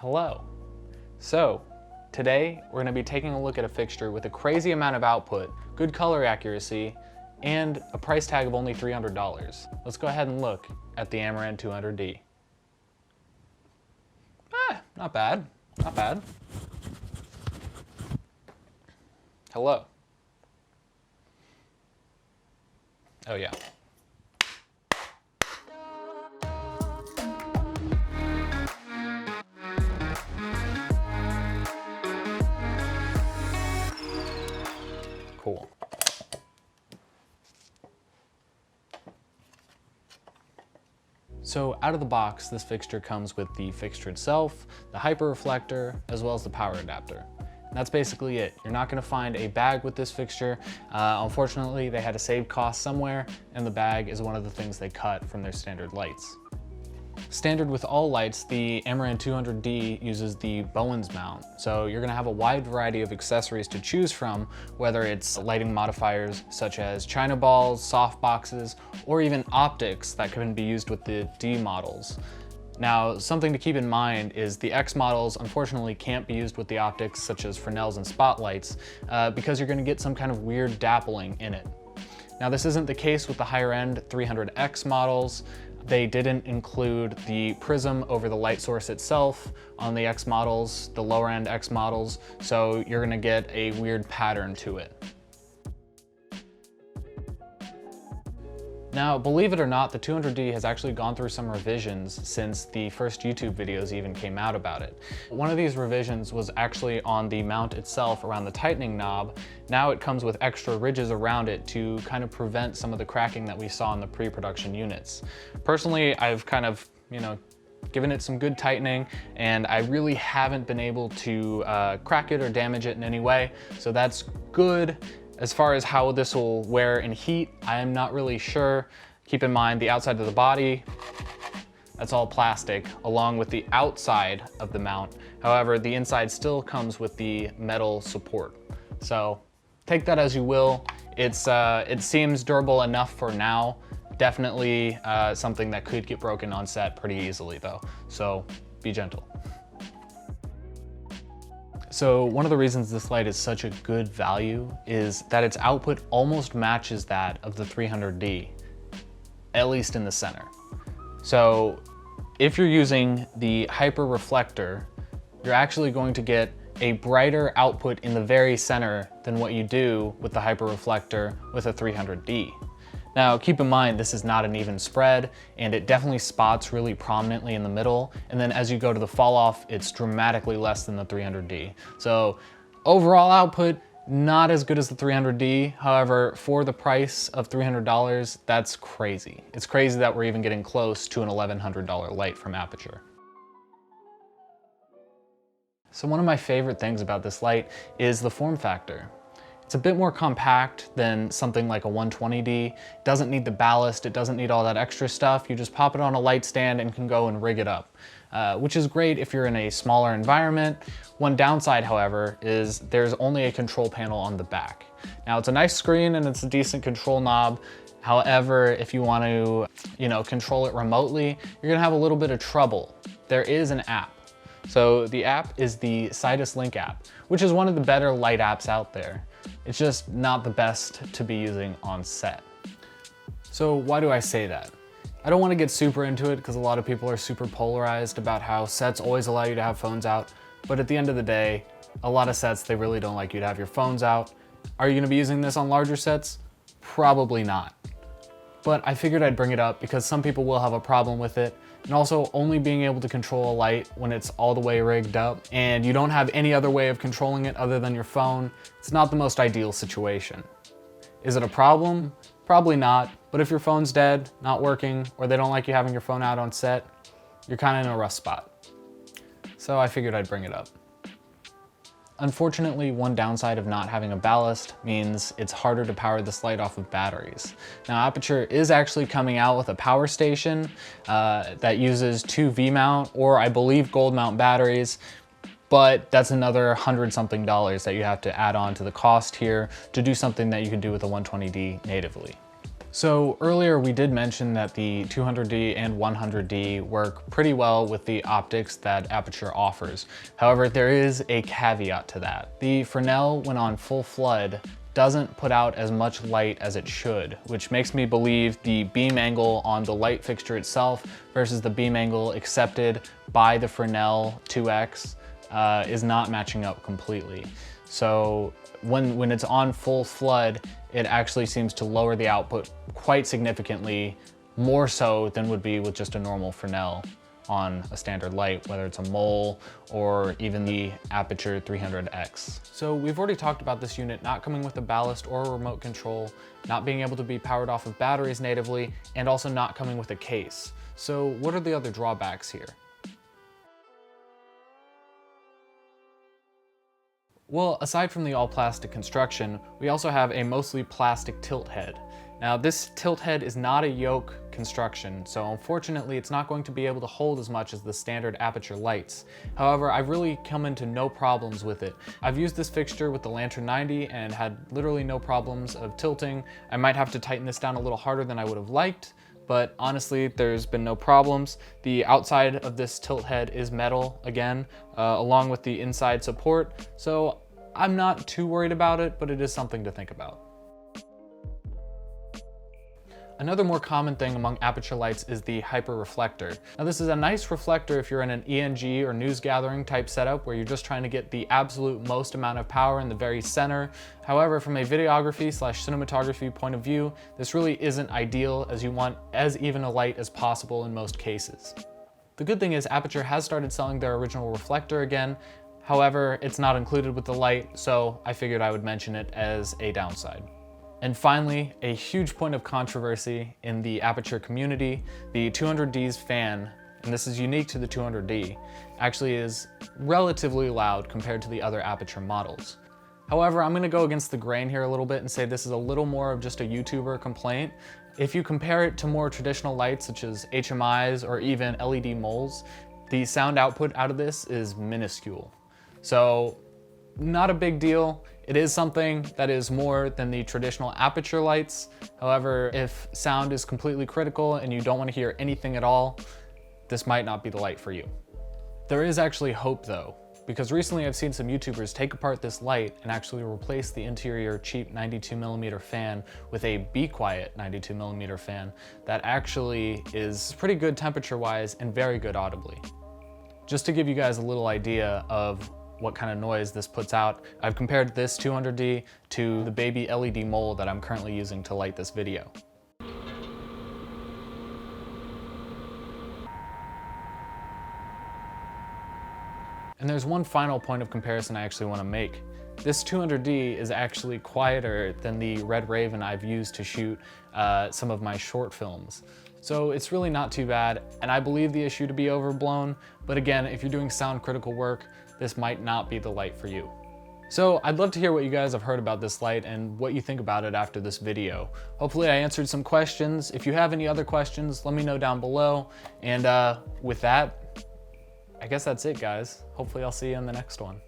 Hello. So today we're going to be taking a look at a fixture with a crazy amount of output, good color accuracy, and a price tag of only $300. Let's go ahead and look at the Amaran 200D. Not bad, not bad. Hello. Oh yeah. Cool. So out of the box, this fixture comes with the fixture itself, the hyper reflector, as well as the power adapter. And that's basically it. You're not gonna find a bag with this fixture. Unfortunately, they had to save costs somewhere, and the bag is one of the things they cut from their standard lights. Standard with all lights, the Amaran 200D uses the Bowens mount. So you're gonna have a wide variety of accessories to choose from, whether it's lighting modifiers such as China balls, softboxes, or even optics that can be used with the D models. Now, something to keep in mind is the X models unfortunately can't be used with the optics such as Fresnels and spotlights because you're gonna get some kind of weird dappling in it. Now, this isn't the case with the higher end 300X models. They didn't include the prism over the light source itself on the X models, the lower end X models, so you're gonna get a weird pattern to it. Now, believe it or not, the 200D has actually gone through some revisions since the first YouTube videos even came out about it. One of these revisions was actually on the mount itself around the tightening knob. Now it comes with extra ridges around it to kind of prevent some of the cracking that we saw in the pre-production units. Personally, I've kind of, given it some good tightening, and I really haven't been able to crack it or damage it in any way, so that's good. As far as how this will wear in heat, I am not really sure. Keep in mind the outside of the body, that's all plastic, along with the outside of the mount. However, the inside still comes with the metal support. So take that as you will. It seems durable enough for now. Definitely something that could get broken on set pretty easily though. So be gentle. So one of the reasons this light is such a good value is that its output almost matches that of the 300D, at least in the center. So if you're using the hyper reflector, you're actually going to get a brighter output in the very center than what you do with the hyper reflector with a 300D. Now, keep in mind, this is not an even spread, and it definitely spots really prominently in the middle. And then as you go to the fall off, it's dramatically less than the 300D. So overall output, not as good as the 300D. However, for the price of $300, that's crazy. It's crazy that we're even getting close to an $1,100 light from Aputure. So one of my favorite things about this light is the form factor. It's a bit more compact than something like a 120D. It doesn't need the ballast, it doesn't need all that extra stuff. You just pop it on a light stand and can go and rig it up, which is great if you're in a smaller environment. One downside, however, is there's only a control panel on the back. Now, it's a nice screen and it's a decent control knob. However, if you want to, control it remotely, you're gonna have a little bit of trouble. There is an app. So the app is the Sidus Link app, which is one of the better light apps out there. It's just not the best to be using on set. So why do I say that? I don't want to get super into it because a lot of people are super polarized about how sets always allow you to have phones out. But at the end of the day, a lot of sets, they really don't like you to have your phones out. Are you going to be using this on larger sets? Probably not. But I figured I'd bring it up because some people will have a problem with it. And also only being able to control a light when it's all the way rigged up and you don't have any other way of controlling it other than your phone, it's not the most ideal situation. Is it a problem? Probably not, but if your phone's dead, not working, or they don't like you having your phone out on set, you're kind of in a rough spot. So I figured I'd bring it up. Unfortunately, one downside of not having a ballast means it's harder to power this light off of batteries. Now, Aputure is actually coming out with a power station that uses 2 V-mount, or I believe gold mount batteries, but that's another $100-something that you have to add on to the cost here to do something that you can do with a 120D natively. So earlier we did mention that the 200D and 100D work pretty well with the optics that Aputure offers. However, there is a caveat to that. The Fresnel, when on full flood, doesn't put out as much light as it should, which makes me believe the beam angle on the light fixture itself versus the beam angle accepted by the Fresnel 2X is not matching up completely. So when it's on full flood, it actually seems to lower the output quite significantly, more so than would be with just a normal Fresnel on a standard light, whether it's a mole or even the Aputure 300X. So we've already talked about this unit not coming with a ballast or a remote control, not being able to be powered off of batteries natively, and also not coming with a case. So what are the other drawbacks here? Well, aside from the all plastic construction, we also have a mostly plastic tilt head. Now this tilt head is not a yoke construction, so unfortunately it's not going to be able to hold as much as the standard Aputure lights. However, I've really come into no problems with it. I've used this fixture with the Lantern 90 and had literally no problems of tilting. I might have to tighten this down a little harder than I would have liked, but honestly, there's been no problems. The outside of this tilt head is metal again, along with the inside support, so I'm not too worried about it, but it is something to think about. Another more common thing among Aputure lights is the hyper reflector. Now this is a nice reflector if you're in an ENG or news gathering type setup where you're just trying to get the absolute most amount of power in the very center. However, from a videography/cinematography point of view, this really isn't ideal, as you want as even a light as possible in most cases. The good thing is Aputure has started selling their original reflector again. However, it's not included with the light, so I figured I would mention it as a downside. And finally, a huge point of controversy in the Aputure community, the 200D's fan, and this is unique to the 200D, actually is relatively loud compared to the other Aputure models. However, I'm gonna go against the grain here a little bit and say this is a little more of just a YouTuber complaint. If you compare it to more traditional lights such as HMIs or even LED moles, the sound output out of this is minuscule. So, not a big deal. It is something that is more than the traditional Aputure lights. However, if sound is completely critical and you don't want to hear anything at all, this might not be the light for you. There is actually hope though, because recently I've seen some YouTubers take apart this light and actually replace the interior cheap 92mm fan with a Be Quiet 92mm fan that actually is pretty good temperature-wise and very good audibly. Just to give you guys a little idea of what kind of noise this puts out, I've compared this 200D to the baby LED mole that I'm currently using to light this video. And there's one final point of comparison I actually want to make. This 200D is actually quieter than the Red Raven I've used to shoot some of my short films. So it's really not too bad, and I believe the issue to be overblown, but again, if you're doing sound critical work, this might not be the light for you. So I'd love to hear what you guys have heard about this light and what you think about it after this video. Hopefully I answered some questions. If you have any other questions, let me know down below. And with that, I guess that's it, guys. Hopefully I'll see you in the next one.